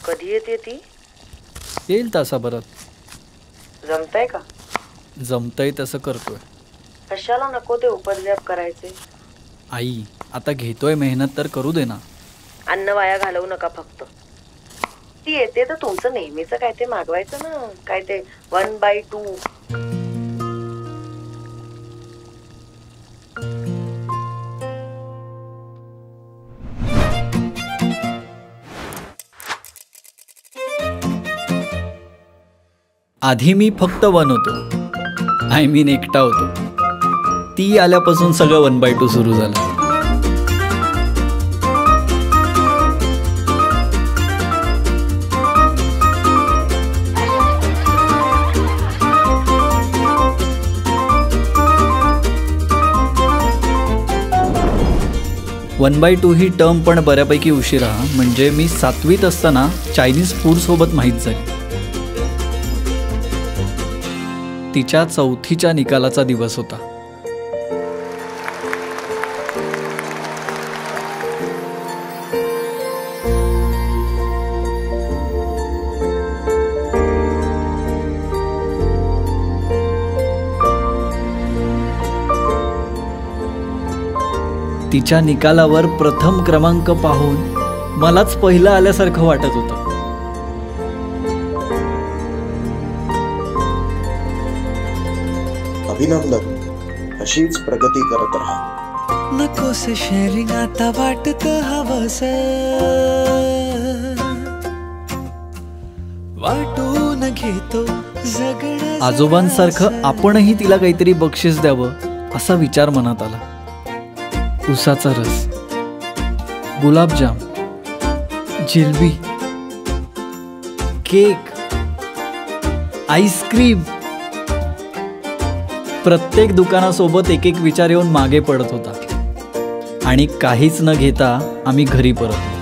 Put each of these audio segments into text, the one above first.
कधी येते ती? येईल तासाभरात. जमतंय का? जमतंय तसं करतोय. कशाला नको ते उपद्व्याप करायचे? आई, आता घेतोय मेहनत तर करू दे ना. अन्न वाया घालवू नका फक्त. ती येते तर तुमचं नेहमीचं काय ते मागवायचं ना, काय ते 1/2. आधी मी फक्त 1 होतो, आय मीन एकटा होतो. ती आल्यापासून सगळं 1/2 सुरू झालं. One by two he term पण बऱ्यापैकी उशिरा, म्हणजे मी 7वीत असताना चायनीज फूडसोबत माहीत झाली. तिच्या 4थीच्या निकालाचा दिवस होता. तिच्या निकालावर प्रथम क्रमांक पाहून मलाच पहिलं आल्यासारखं वाटत होतं. अभिनंदन, अशीच प्रगती करत राहा. नकोसे शेअरिंग आता वाटत हवस, वाटून घेतो जगणं. आजोबांसारखं आपणही तिला काहीतरी बक्षीस द्यावं असा विचार मनात आला. उसाचा रस, गुलाबजाम, जिलबी, केक, आईस्क्रीम. प्रत्येक दुकानासोबत एक एक विचार येऊन मागे पडत होता आणि काहीच न घेता आम्ही घरी परतलो.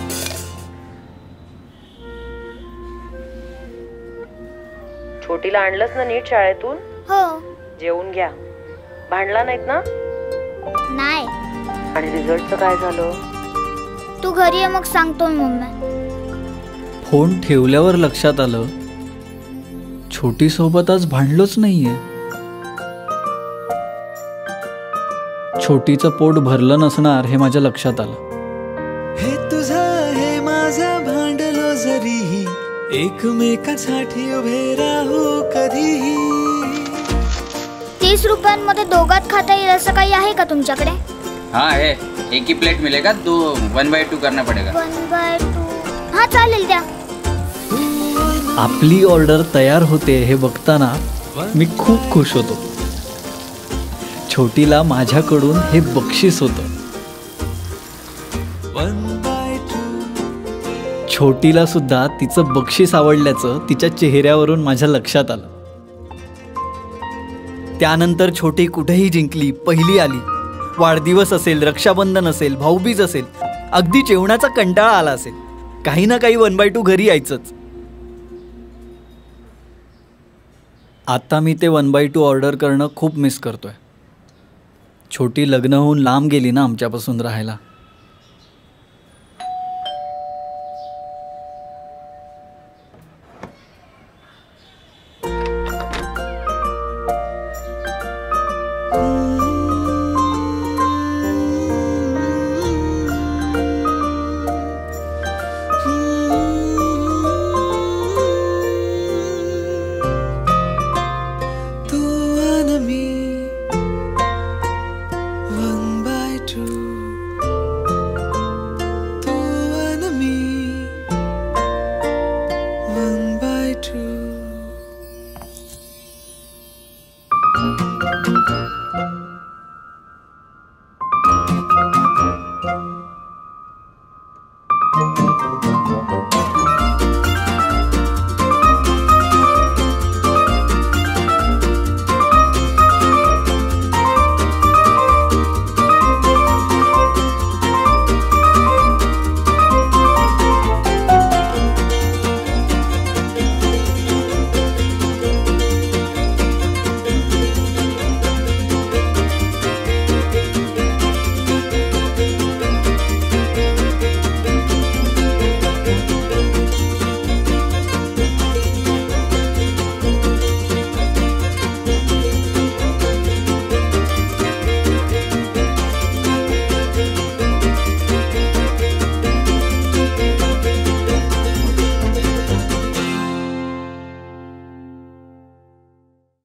छोटीला आणलंस ना नीट शाळेतून? हो. जेवून घ्या. भांडला नाहीत ना? नाही. आणि रिझल्टचं काय झालं? तू घरी ये मग सांगतो मम्मी. फोन ठेवल्यावर लक्षात आलं, छोटी सोबत आज भांडलोच नाहीये. छोटीचं पोट भरलं नसणार हे माझ्या लक्षात आलं. हे तुझं हे माझं भांडलो जरीही, एकमेकांसाठी उभे राहू कधीही. 30 रुपयांमध्ये दोघात खाता येईल असं काही आहे का तुमच्याकडे? हाँ है, एक ही प्लेट मिलेगा, तो 1/2 करना पड़ेगा. 1/2. हाँ चालेल द्या. आपली ऑर्डर तयार होते हे बघताना मी खूप खुश होतो. छोटीला माझ्याकडून हे बक्षीस होतं. 1/2. छोटीला सुद्धा तिचं बक्षीस आवडल्याचं तिच्या चेहऱ्यावरून माझ्या लक्षात आलं. त्यानंतर छोटी कुठेही जिंकली, पहिली आली. वाढदिवस असेल, रक्षाबंधन असेल, भाऊबीज असेल, अगदी जेवणाचा कंटाळा आला असेल, काही ना काही 1/2 घरी यायचंच. आता मी ते 1/2 ऑर्डर करणं खूप मिस करतोय. छोटी लग्न होऊन लांब गेली ना आमच्यापासून राहायला.